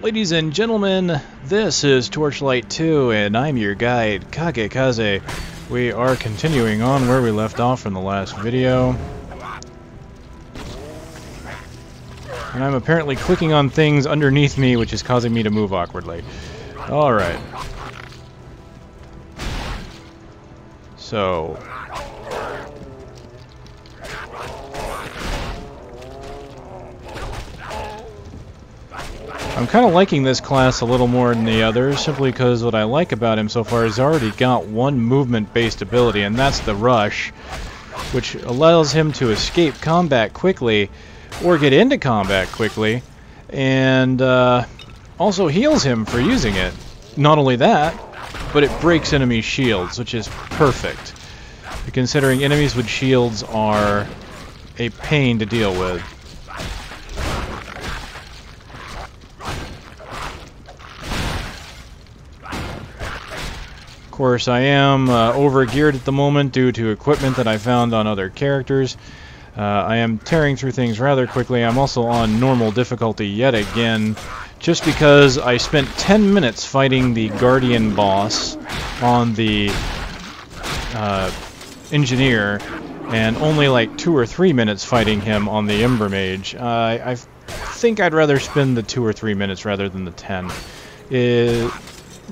Ladies and gentlemen, this is Torchlight 2, and I'm your guide, Kagekaze. We are continuing on where we left off from the last video. And I'm apparently clicking on things underneath me, which is causing me to move awkwardly. Alright. So... I'm kind of liking this class a little more than the others, simply because what I like about him so far is he's already got one movement-based ability, and that's the Rush, which allows him to escape combat quickly, or get into combat quickly, and also heals him for using it. Not only that, but it breaks enemy shields, which is perfect, considering enemies with shields are a pain to deal with. Of course, I am over-geared at the moment due to equipment that I found on other characters. I am tearing through things rather quickly. I'm also on normal difficulty yet again, just because I spent 10 minutes fighting the Guardian boss on the Engineer, and only like 2 or 3 minutes fighting him on the Ember Mage. I think I'd rather spend the 2 or 3 minutes rather than the 10.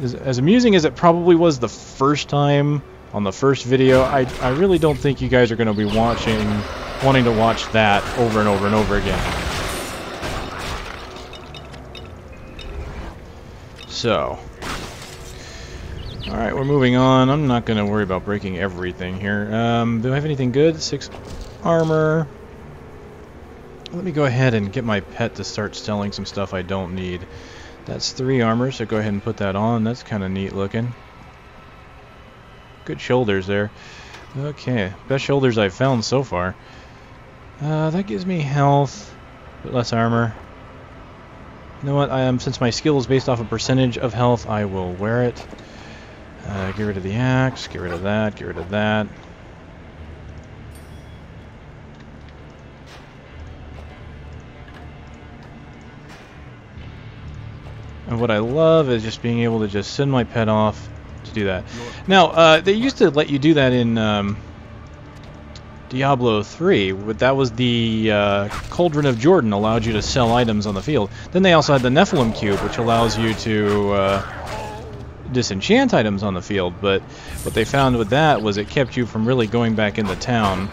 As amusing as it probably was the first time on the first video, I really don't think you guys are going to be wanting to watch that over and over and over again. So, alright, we're moving on. I'm not going to worry about breaking everything here. Do I have anything good? 6 armor. Let me go ahead and get my pet to start selling some stuff I don't need. That's 3 armor, so go ahead and put that on. That's kind of neat looking. Good shoulders there. Okay, best shoulders I've found so far. That gives me health, but less armor. You know what? Since my skill is based off a percentage of health, I will wear it. Get rid of the axe, get rid of that, get rid of that. And what I love is just being able to just send my pet off to do that. Now, they used to let you do that in Diablo 3. That was the Cauldron of Jordan, allowed you to sell items on the field. Then they also had the Nephilim Cube, which allows you to disenchant items on the field. But what they found with that was it kept you from really going back into town.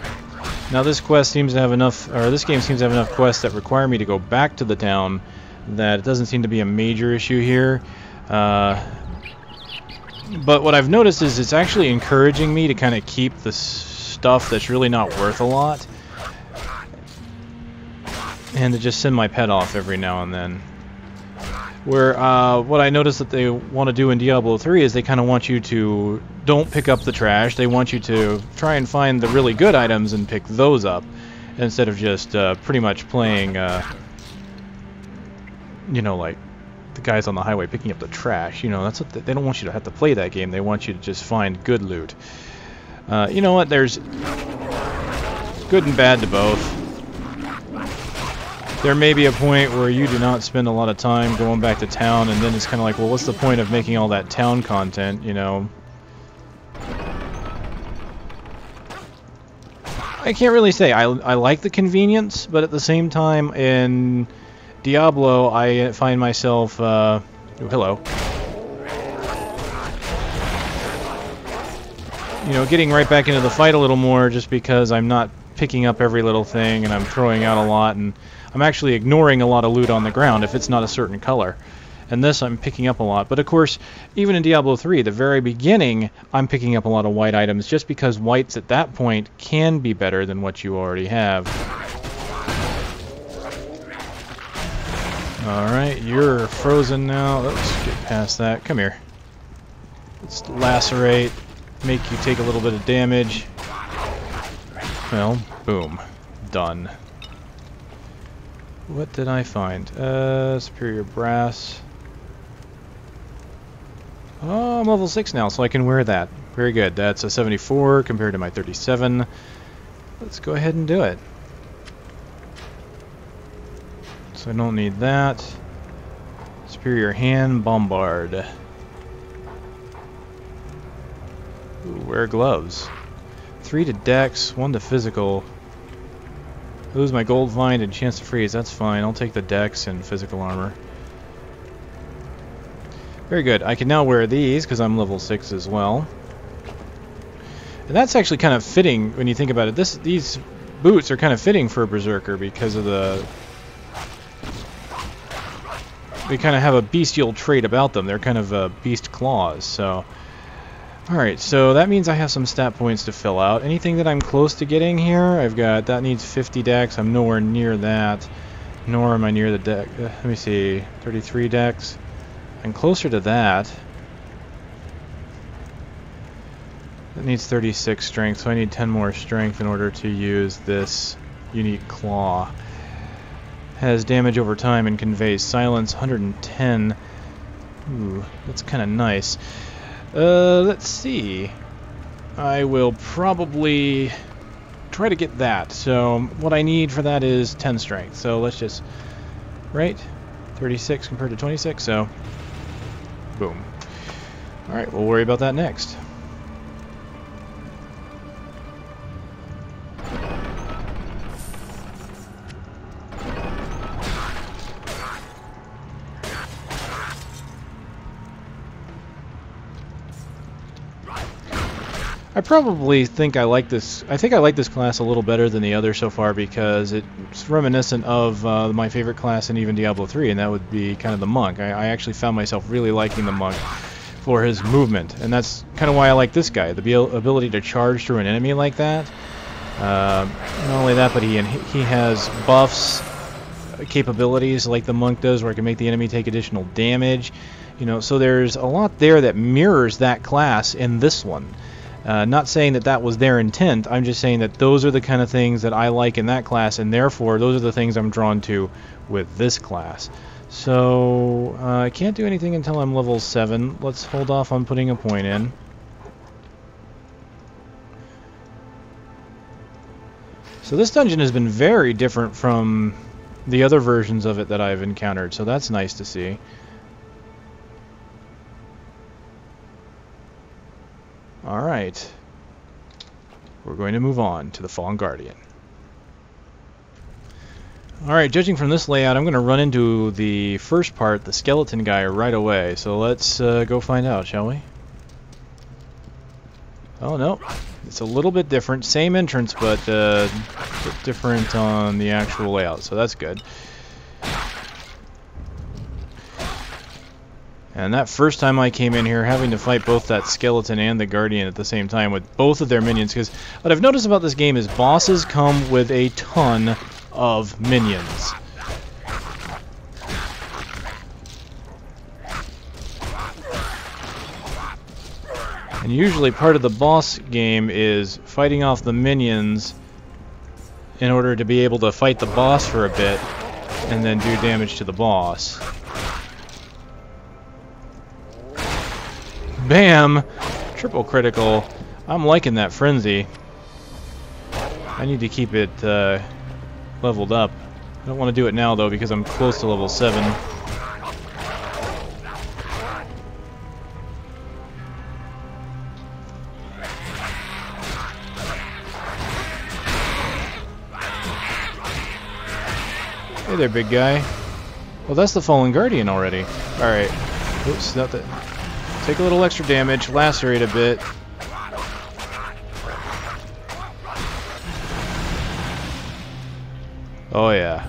Now this quest seems to have enough, or this game seems to have enough quests that require me to go back to the town, that it doesn't seem to be a major issue here. But what I've noticed is it's actually encouraging me to kind of keep the stuff that's really not worth a lot, and to just send my pet off every now and then. Where what I noticed that they want to do in Diablo 3 is they kind of want you to don't pick up the trash. They want you to try and find the really good items and pick those up, instead of just pretty much playing you know, like the guys on the highway picking up the trash. You know, that's what they don't want you to have to play that game. They want you to just find good loot. You know what? There's good and bad to both. There may be a point where you do not spend a lot of time going back to town, and then it's kind of like, well, what's the point of making all that town content, you know? I can't really say. I like the convenience, but at the same time, in Diablo, I find myself, oh, hello. You know, getting right back into the fight a little more, just because I'm not picking up every little thing and I'm throwing out a lot, and I'm actually ignoring a lot of loot on the ground if it's not a certain color. And this I'm picking up a lot. But of course, even in Diablo 3, the very beginning, I'm picking up a lot of white items, just because whites at that point can be better than what you already have. Alright, you're frozen now. Let's get past that. Come here. Let's lacerate, make you take a little bit of damage. Well, boom. Done. What did I find? Superior brass. Oh, I'm level 6 now, so I can wear that. Very good. That's a 74 compared to my 37. Let's go ahead and do it. So I don't need that. Superior hand bombard. Ooh, wear gloves. 3 to dex, 1 to physical. Lose my gold vine and chance to freeze. That's fine. I'll take the dex and physical armor. Very good. I can now wear these because I'm level 6 as well. And that's actually kind of fitting when you think about it. These boots are kind of fitting for a Berserker because of the... They kind of have a bestial trait about them. They're kind of beast claws, so... Alright, so that means I have some stat points to fill out. Anything that I'm close to getting here, I've got... That needs 50 dex. I'm nowhere near that. Nor am I near the dex. Let me see. 33 dex. I'm closer to that. It needs 36 strength, so I need 10 more strength in order to use this unique claw. Has damage over time and conveys silence, 110. Ooh, that's kind of nice. Let's see. I will probably try to get that. So what I need for that is 10 strength. So let's just... Right? 36 compared to 26, so... Boom. Alright, we'll worry about that next. I probably think I like this. I think I like this class a little better than the other so far because it's reminiscent of my favorite class in even Diablo 3, and that would be kind of the monk. I actually found myself really liking the monk for his movement, and that's kind of why I like this guy. The ability to charge through an enemy like that. Not only that, but he has buffs, capabilities like the monk does, where I can make the enemy take additional damage. You know, so there's a lot there that mirrors that class in this one. Not saying that that was their intent, I'm just saying that those are the kind of things that I like in that class, and therefore those are the things I'm drawn to with this class. So, I can't do anything until I'm level 7. Let's hold off on putting a point in. So this dungeon has been very different from the other versions of it that I've encountered, so that's nice to see. Alright, we're going to move on to the Fallen Guardian. Alright, judging from this layout, I'm going to run into the first part, the skeleton guy, right away. So let's go find out, shall we? Oh no, it's a little bit different. Same entrance, but a bit different on the actual layout, so that's good. And that first time I came in here, having to fight both that skeleton and the guardian at the same time with both of their minions, because what I've noticed about this game is bosses come with a ton of minions. And usually part of the boss game is fighting off the minions in order to be able to fight the boss for a bit and then do damage to the boss. Bam! Triple critical. I'm liking that frenzy. I need to keep it leveled up. I don't want to do it now though because I'm close to level 7. Hey there, big guy. Well, that's the Fallen Guardian already. Alright. Oops, not that. Take a little extra damage, lacerate a bit. Oh yeah,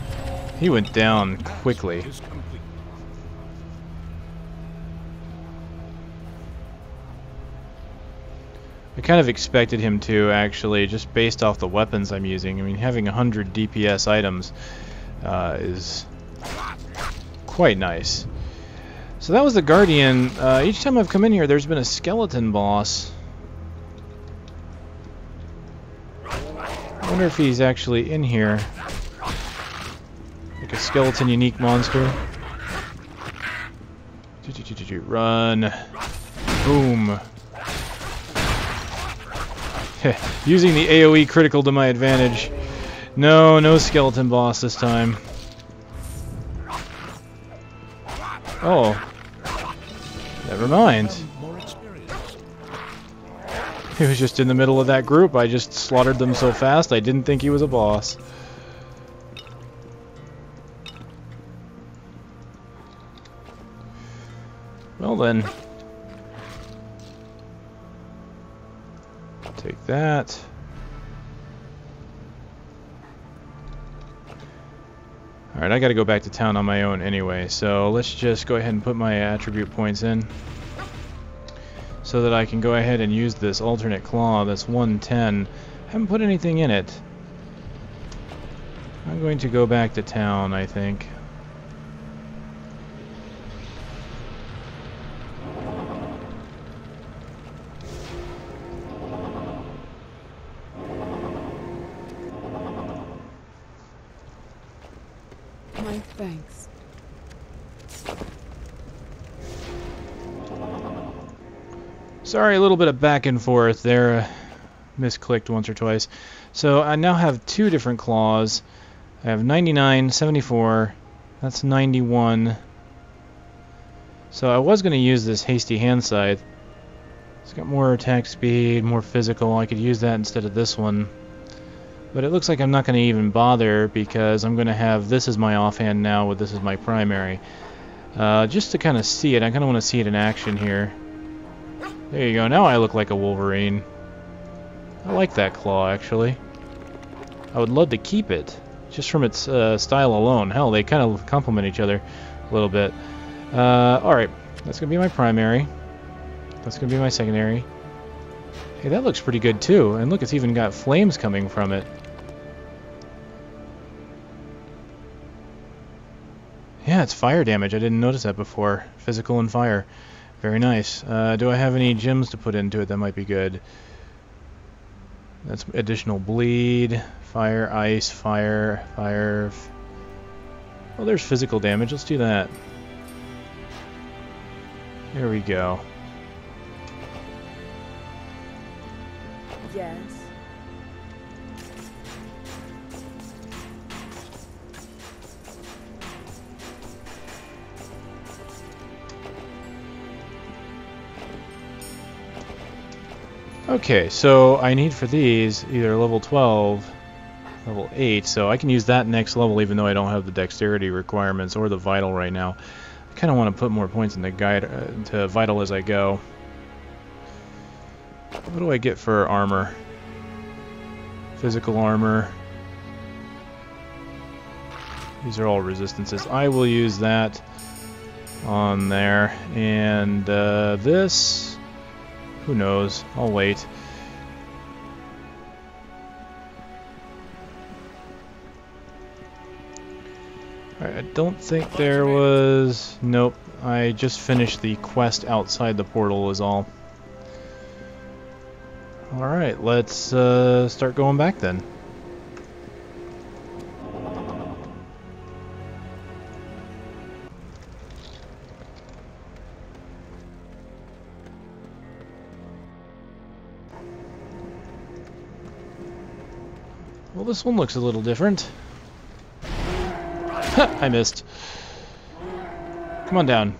he went down quickly. I kind of expected him to, actually, just based off the weapons I'm using. I mean, having 100 DPS items is quite nice. So that was the Guardian. Each time I've come in here, there's been a skeleton boss. I wonder if he's actually in here. Like a skeleton unique monster. Run. Boom. Using the AoE critical to my advantage. No skeleton boss this time. Oh. Never mind. He was just in the middle of that group. I just slaughtered them so fast I didn't think he was a boss. Well then. Take that. Alright, I gotta go back to town on my own anyway, so let's just go ahead and put my attribute points in so that I can go ahead and use this alternate claw that's 110. Haven't put anything in it. I'm going to go back to town, I think. My thanks. Sorry, a little bit of back and forth there. Misclicked once or twice. So I now have two different claws. I have 99, 74. That's 91. So I was going to use this hasty hand scythe. It's got more attack speed, more physical. I could use that instead of this one. But it looks like I'm not going to even bother because I'm going to have this as my offhand now with this as my primary. Just to kind of see it. I kind of want to see it in action here. There you go. Now I look like a Wolverine. I like that claw, actually. I would love to keep it, just from its style alone. Hell, they kind of complement each other a little bit. Alright, that's going to be my primary. That's going to be my secondary. Hey, that looks pretty good, too. And look, it's even got flames coming from it. Yeah, it's fire damage. I didn't notice that before. Physical and fire. Very nice. Do I have any gems to put into it that might be good? That's additional bleed, fire, ice, fire, fire. Well, there's physical damage. Let's do that. There we go. Yes. Okay, so I need for these either level 12, level 8, so I can use that next level even though I don't have the dexterity requirements or the vital right now. I kind of want to put more points in the guide to vital as I go. What do I get for armor? Physical armor. These are all resistances. I will use that on there. And this... who knows? I'll wait. Alright, I don't think there was... Nope. I just finished the quest outside the portal is all. Alright, let's start going back then. Well, this one looks a little different. I missed. Come on down.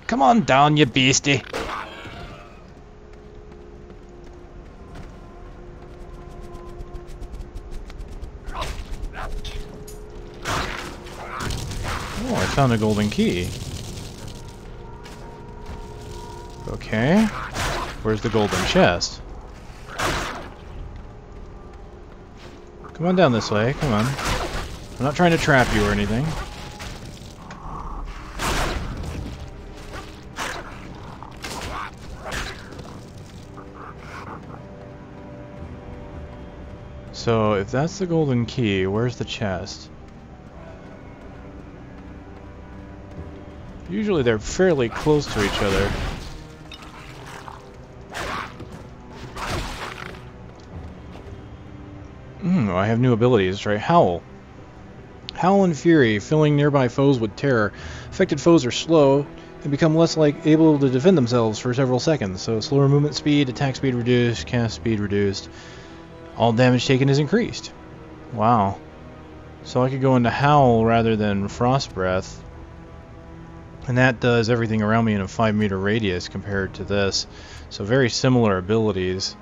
Come on down, you beastie. Oh, I found a golden key. Okay. Where's the golden chest? Come on down this way, come on. I'm not trying to trap you or anything. So, if that's the golden key, where's the chest? Usually they're fairly close to each other. I have new abilities, right? Howl. Howl and Fury, filling nearby foes with terror. Affected foes are slow and become less able to defend themselves for several seconds. So slower movement speed, attack speed reduced, cast speed reduced. All damage taken is increased. Wow. So I could go into Howl rather than Frost Breath. And that does everything around me in a 5-meter radius compared to this. So very similar abilities.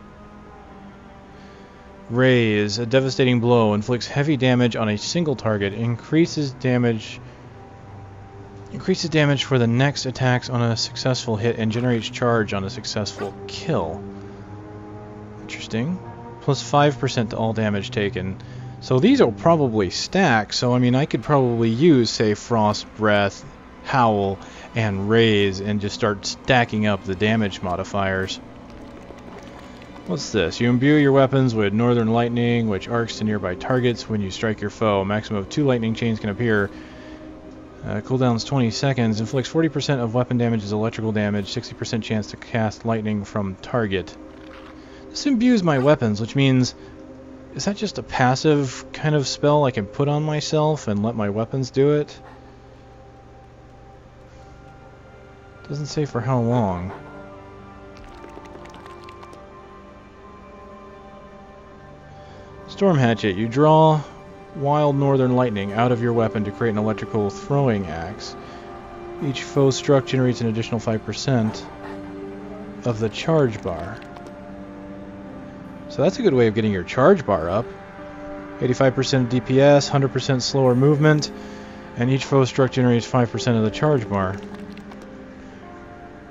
Raise, a devastating blow, inflicts heavy damage on a single target, increases damage for the next attacks on a successful hit, and generates charge on a successful kill. Interesting. Plus 5% to all damage taken. So these will probably stack, so I mean I could probably use, say, Frost Breath, Howl, and Raise, and just start stacking up the damage modifiers. What's this? You imbue your weapons with Northern Lightning, which arcs to nearby targets when you strike your foe. A maximum of 2 lightning chains can appear. Cooldown's 20 seconds. Inflicts 40% of weapon damage as electrical damage. 60% chance to cast lightning from target. This imbues my weapons, which means... Is that just a passive kind of spell I can put on myself and let my weapons do it? Doesn't say for how long. Storm Hatchet. You draw Wild Northern Lightning out of your weapon to create an electrical throwing axe. Each foe struck generates an additional 5% of the charge bar. So that's a good way of getting your charge bar up. 85% DPS, 100% slower movement, and each foe struck generates 5% of the charge bar.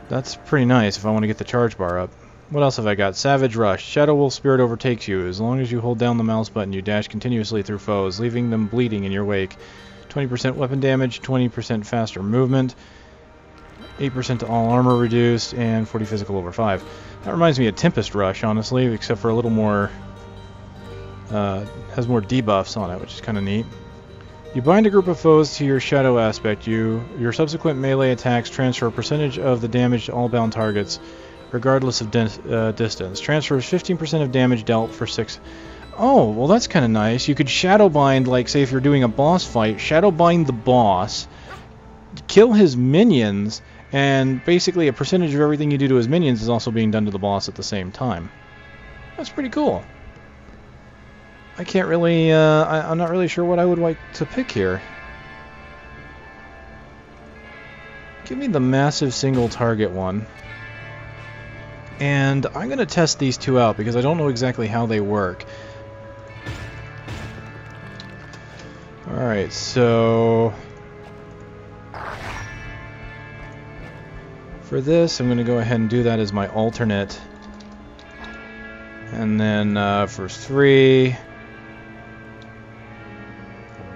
That's pretty nice if I want to get the charge bar up. What else have I got? Savage Rush. Shadow Wolf Spirit overtakes you. As long as you hold down the mouse button, you dash continuously through foes, leaving them bleeding in your wake. 20% weapon damage, 20% faster movement, 8% to all armor reduced, and 40 physical over 5. That reminds me of Tempest Rush, honestly, except for a little more... has more debuffs on it, which is kind of neat. You bind a group of foes to your shadow aspect. Your subsequent melee attacks transfer a percentage of the damage to all bound targets, regardless of distance. Transfers 15% of damage dealt for 6... Oh, well that's kind of nice. You could shadow bind, like, say if you're doing a boss fight, shadow bind the boss, kill his minions, and basically a percentage of everything you do to his minions is also being done to the boss at the same time. That's pretty cool. I can't really, I'm not really sure what I would like to pick here. Give me the massive single target one. And I'm going to test these two out because I don't know exactly how they work. Alright, so... For this, I'm going to go ahead and do that as my alternate. And then for 3...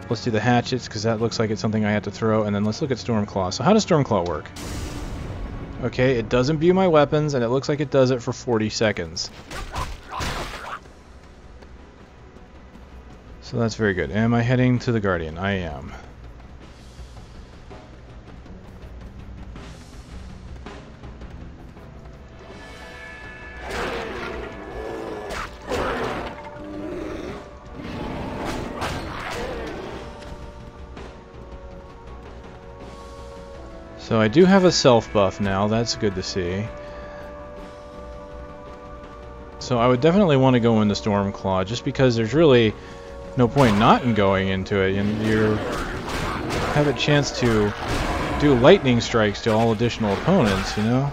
Let's do the hatchets, because that looks like it's something I have to throw, and then let's look at Stormclaw. So how does Stormclaw work? Okay, it does imbue my weapons, and it looks like it does it for 40 seconds. So that's very good. Am I heading to the Guardian? I am. So I do have a self buff now, that's good to see. So I would definitely want to go into Stormclaw, just because there's really no point not in going into it, and you have a chance to do lightning strikes to all additional opponents, you know?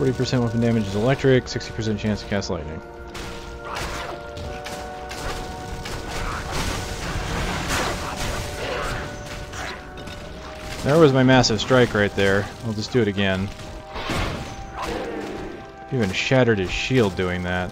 %40 weapon damage is electric, 60% chance to cast lightning. There was my massive strike right there. I'll just do it again. Even shattered his shield doing that.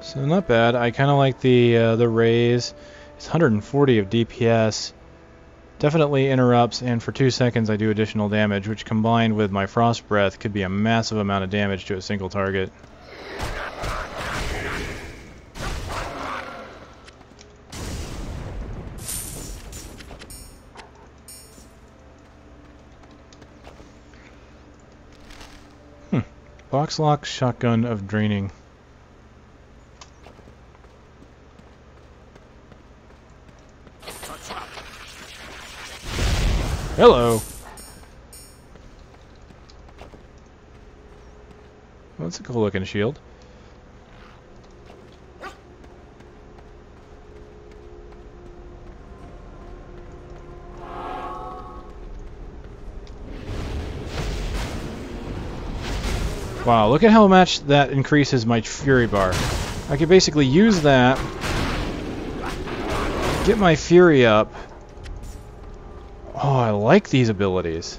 So not bad. I kind of like the raise. It's 140 of DPS. Definitely interrupts, and for 2 seconds I do additional damage, which combined with my Frost Breath could be a massive amount of damage to a single target. Box lock, shotgun of draining. Hello. Well, that's a cool looking shield. Wow, look at how much that increases my fury bar. I could basically use that, get my fury up. Oh, I like these abilities.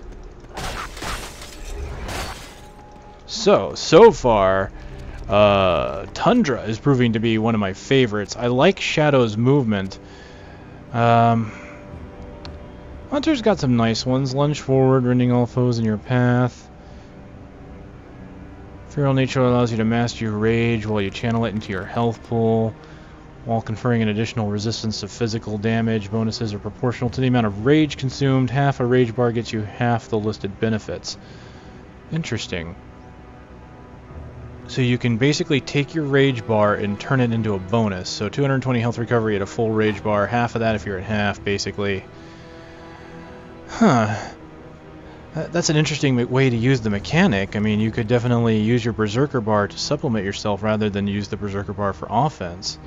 So far, Tundra is proving to be one of my favorites. I like Shadow's movement. Hunter's got some nice ones. Lunge forward, rending all foes in your path. Feral nature allows you to master your rage while you channel it into your health pool, while conferring an additional resistance to physical damage. Bonuses are proportional to the amount of rage consumed. Half a rage bar gets you half the listed benefits. Interesting. So you can basically take your rage bar and turn it into a bonus. So 220 health recovery at a full rage bar. Half of that if you're at half, basically. Huh. That's an interesting way to use the mechanic. I mean, you could definitely use your Berserker bar to supplement yourself rather than use the Berserker bar for offense.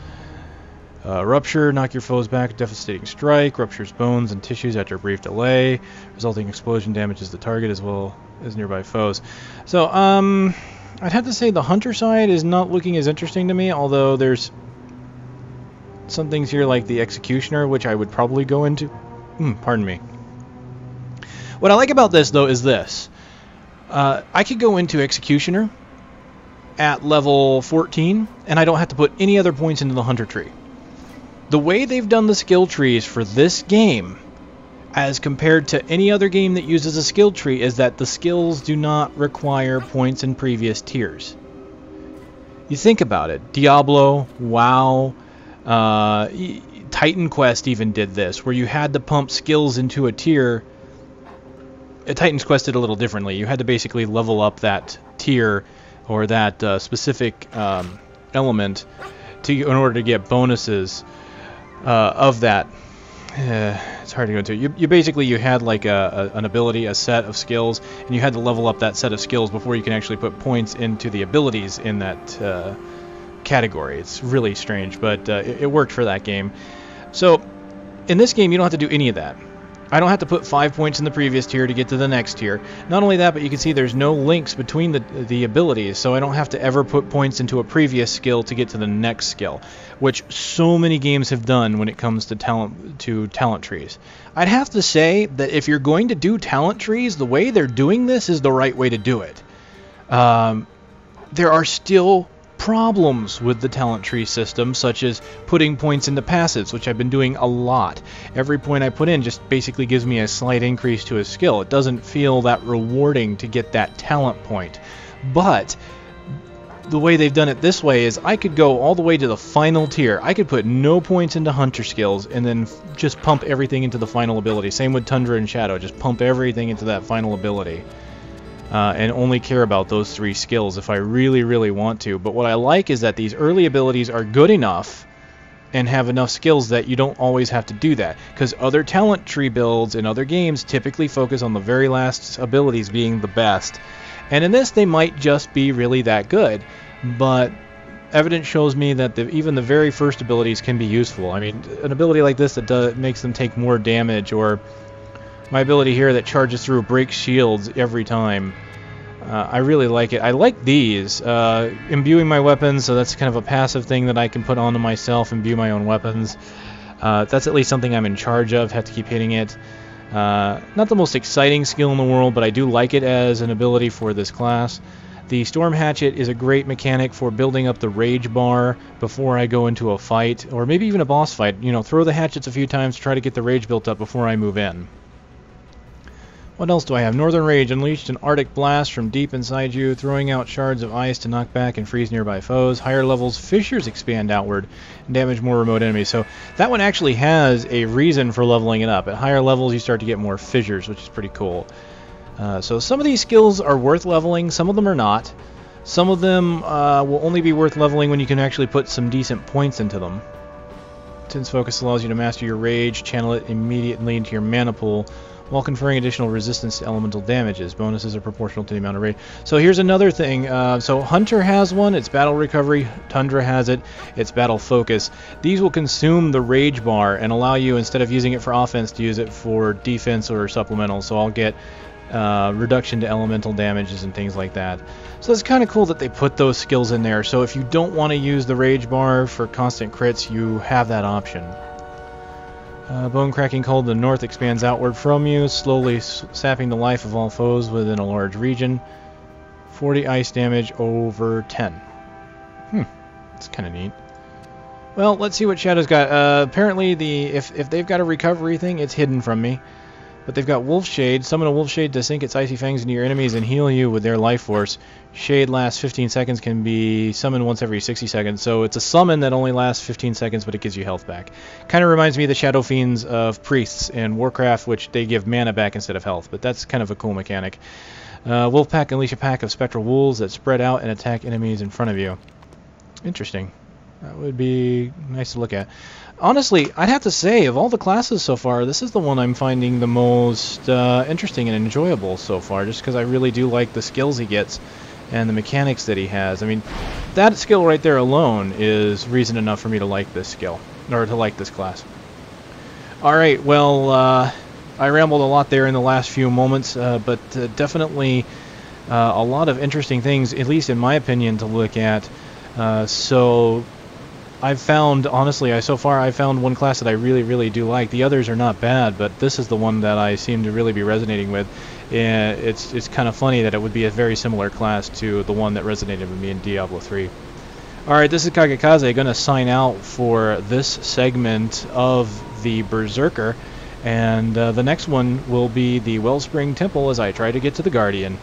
Rupture, knock your foes back, devastating strike, ruptures bones and tissues after a brief delay. Resulting explosion damages the target as well as nearby foes. So, I'd have to say the Hunter side is not looking as interesting to me, although there's some things here like the Executioner, which I would probably go into. Pardon me. What I like about this, though, is this. I could go into Executioner at level 14, and I don't have to put any other points into the Hunter tree. The way they've done the skill trees for this game, as compared to any other game that uses a skill tree, is that the skills do not require points in previous tiers. You think about it. Diablo, WoW, Titan Quest even did this, where you had to pump skills into a tier. Titan's Quest did a little differently. You had to basically level up that tier or that specific element in order to get bonuses of that. It's hard to go into. You basically had like an ability, a set of skills, and you had to level up that set of skills before you can actually put points into the abilities in that category. It's really strange, but it worked for that game. So in this game, you don't have to do any of that. I don't have to put 5 points in the previous tier to get to the next tier. Not only that, but you can see there's no links between the abilities, so I don't have to ever put points into a previous skill to get to the next skill, which so many games have done when it comes to talent trees. I'd have to say that if you're going to do talent trees, the way they're doing this is the right way to do it. There are still problems with the talent tree system, such as putting points into passives, which I've been doing a lot. Every point I put in just basically gives me a slight increase to a skill. It doesn't feel that rewarding to get that talent point. But the way they've done it this way is I could go all the way to the final tier. I could put no points into hunter skills and then just pump everything into the final ability. Same with Tundra and Shadow. Just pump everything into that final ability. And only care about those 3 skills if I really, really want to. But what I like is that these early abilities are good enough and have enough skills that you don't always have to do that. Because other talent tree builds in other games typically focus on the very last abilities being the best. And in this, they might just be really that good. But evidence shows me that even the very first abilities can be useful. I mean, an ability like this that makes them take more damage, or my ability here that charges through breaks shields every time. I really like it. I like these. Imbuing my weapons, so that's kind of a passive thing that I can put onto myself, imbue my own weapons. That's at least something I'm in charge of, have to keep hitting it. Not the most exciting skill in the world, but I do like it as an ability for this class. The Storm Hatchet is a great mechanic for building up the rage bar before I go into a fight, or maybe even a boss fight. You know, throw the hatchets a few times to try to get the rage built up before I move in. What else do I have? Northern Rage, unleashed an Arctic blast from deep inside you, throwing out shards of ice to knock back and freeze nearby foes. Higher levels, fissures expand outward and damage more remote enemies. So that one actually has a reason for leveling it up. At higher levels, you start to get more fissures, which is pretty cool. So some of these skills are worth leveling, some of them are not. Some of them will only be worth leveling when you can actually put some decent points into them. Intense Focus allows you to master your rage, channel it immediately into your mana pool, while conferring additional resistance to elemental damages. Bonuses are proportional to the amount of rage. So here's another thing. So Hunter has one, it's Battle Recovery. Tundra has it, it's Battle Focus. These will consume the rage bar and allow you, instead of using it for offense, to use it for defense or supplemental. So I'll get reduction to elemental damages and things like that. So it's kind of cool that they put those skills in there. So if you don't want to use the rage bar for constant crits, you have that option. Bone Cracking Cold in the north expands outward from you, slowly sapping the life of all foes within a large region. 40 ice damage over 10. That's kind of neat. Well, let's see what Shadow's got. Apparently, if they've got a recovery thing, it's hidden from me. But they've got Wolf Shade. Summon a Wolf Shade to sink its icy fangs into your enemies and heal you with their life force. Shade lasts 15 seconds, can be summoned once every 60 seconds. So it's a summon that only lasts 15 seconds, but it gives you health back. Kind of reminds me of the Shadow Fiends of Priests in Warcraft, which they give mana back instead of health. But that's kind of a cool mechanic. Wolfpack unleash a pack of spectral wolves that spread out and attack enemies in front of you. Interesting. That would be nice to look at. Honestly, I'd have to say, of all the classes so far, this is the one I'm finding the most interesting and enjoyable so far, just because I really do like the skills he gets and the mechanics that he has. I mean, that skill right there alone is reason enough for me to like this skill, or to like this class. Alright, well, I rambled a lot there in the last few moments, but definitely a lot of interesting things, at least in my opinion, to look at. So I've found, honestly, so far I've found one class that I really do like. The others are not bad, but this is the one that I seem to really be resonating with. It's kind of funny that it would be a very similar class to the one that resonated with me in Diablo 3. Alright, this is Kagekaze, going to sign out for this segment of the Berserker, and the next one will be the Wellspring Temple as I try to get to the Guardian.